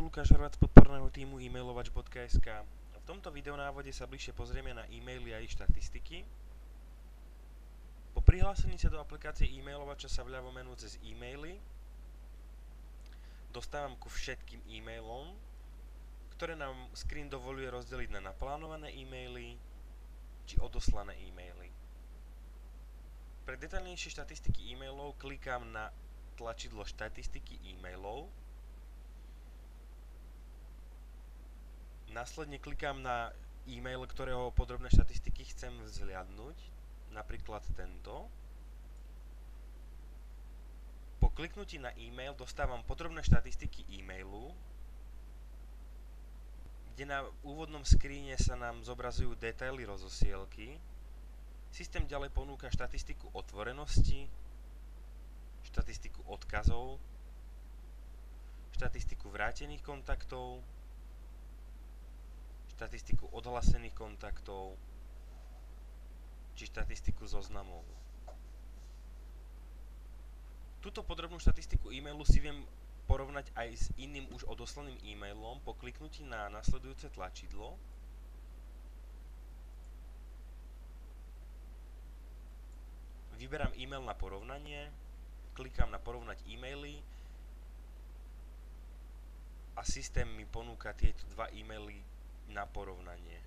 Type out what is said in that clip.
Lukáš Horvát z podporného týmu emailovač.sk. V tomto videonávode sa bližšie pozrieme na e-maily a ich štatistiky. Po prihlásení sa do aplikácie emailovača sa vľavo menu cez e-maily dostávam ku všetkým e-mailom, ktoré nám screen dovoľuje rozdeliť na naplánované e-maily či odoslané e-maily. Pre detailnejšie štatistiky e-mailov klikám na tlačidlo štatistiky e-mailov. Následne klikám na e-mail, ktorého podrobné štatistiky chcem vzhliadnuť, napríklad tento. Po kliknutí na e-mail dostávam podrobné štatistiky e-mailu, kde na úvodnom skríne sa nám zobrazujú detaily rozosielky. Systém ďalej ponúka štatistiku otvorenosti, štatistiku odkazov, štatistiku vrátených kontaktov, štatistiku odhlasených kontaktov či štatistiku zoznamov. Túto podrobnú štatistiku e-mailu si viem porovnať aj s iným už odoslaným e-mailom po kliknutí na nasledujúce tlačidlo. Vyberám e-mail na porovnanie, klikám na porovnať e-maily a systém mi ponúka tieto dva e-maily na porovnanie.